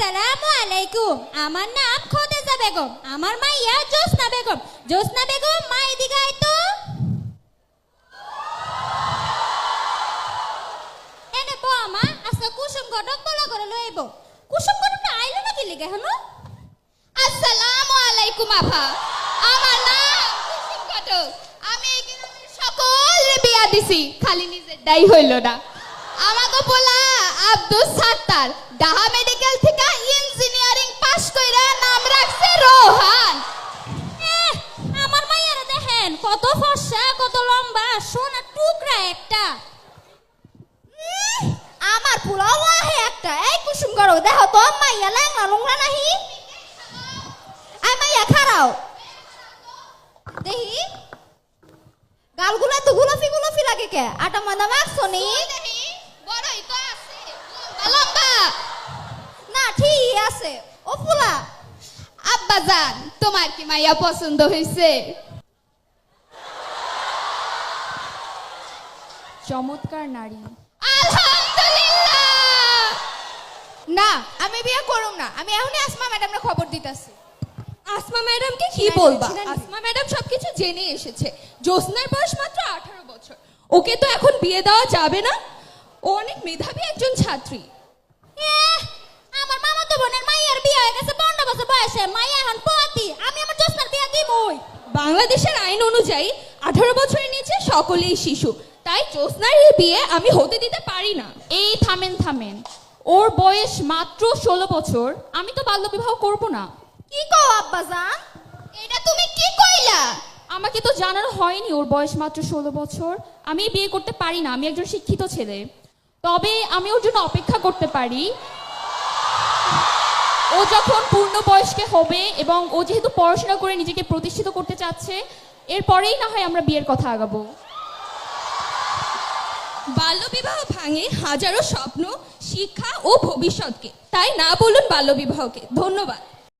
আসসালামু আলাইকুম। আমার নাম খোদেজা বেগম, আমার মাইয়া জোসনা বেগম। জোসনা বেগম, মা এদিকে আয় তো। এনে বো আমা, আজকে কুসুম ঘটক বলা করে লইব। কুসুম ঘটকটা আইলো নাকি লিগে হলো? আসসালামু আলাইকুম আফা, আমার নাম কুসুম ঘটক। আমি এই গ্রামের সকলের বিয়া দিছি, খালি নিজের দাই হইল না। আমাকে বলা আব্দুল সাত্তার ঢাকা মেডিকেল থেকে ইঞ্জিনিয়ারিং পাস কইরা নাম রাখছে রোহান। আমার মাইয়ারে দেখেন, কত ফর্সা, কত লম্বা, সোনার টুকরা একটা। আমার পোলাও আহে একটা। এই কুসুম ঘটক দেখো তো মাইয়া ল্যাংলা লুংলা নাহি। আই মাইয়া খারাও দেখি, গালগুলা তো গোলাপি গোলাপি লাগে কে? আটা ময়দা মাখছো নি? বড়ই তো আছে, লম্বা না, ঠিক আছে। ও ফুলা আব্বা জান, তোমার কি মাইয়া পছন্দ হইছে? চমৎকার নারী। আলহামদুলিল্লাহ। না, আমি বিয়ে করুম না। আমি এখনই আসমা ম্যাডামরে খবর দিতাছি। আসমা ম্যাডামকে কি ছিলেন, বলবা? ছিলেন। আসমা ম্যাডাম সবকিছু জেনে এসেছে। জ্যোৎস্নার বয়স মাত্র 18 বছর। ওকে তো এখন বিয়ে দেওয়া যাবে না। ও অনেক মেধাবী একজন ছাত্রী। আমার মামাতো বোনের মাইয়ার বিয়ে হয়ে গেছে 15 বছর বয়সে, মাইয়া এখন পোয়াতি। আমি আমার জোসনার বিয়ে দিবই। বাংলাদেশের আইন অনুযায়ী 18 বছরের নিচে সকলেই শিশু। তাই জ্যোৎস্নার এই বিয়ে আমি হতে দিতে পারি না। এই থামেন থামেন, ওর বয়স মাত্র 16 বছর। আমি তো বাল্যবিবাহ করব না। কি কও আব্বা জান? এটা তুমি কি কইলা? আমাকে তো জানানো হয়নি ওর বয়স মাত্র 16 বছর। আমি বিয়ে করতে পারি না, আমি একজন শিক্ষিত ছেলে। তবে আমি ওর জন্য অপেক্ষা করতে পারি। ও যখন পূর্ণবয়স্ক হবে এবং ও যেহেতু পড়াশোনা করে নিজেকে প্রতিষ্ঠিত করতে চাচ্ছে, এরপরেই না হয় আমরা বিয়ের কথা আগাবো। বাল্যবিবাহ ভাঙে হাজারো স্বপ্ন, শিক্ষা ও ভবিষ্যৎকে। তাই না বলুন বাল্যবিবাহকে। ধন্যবাদ।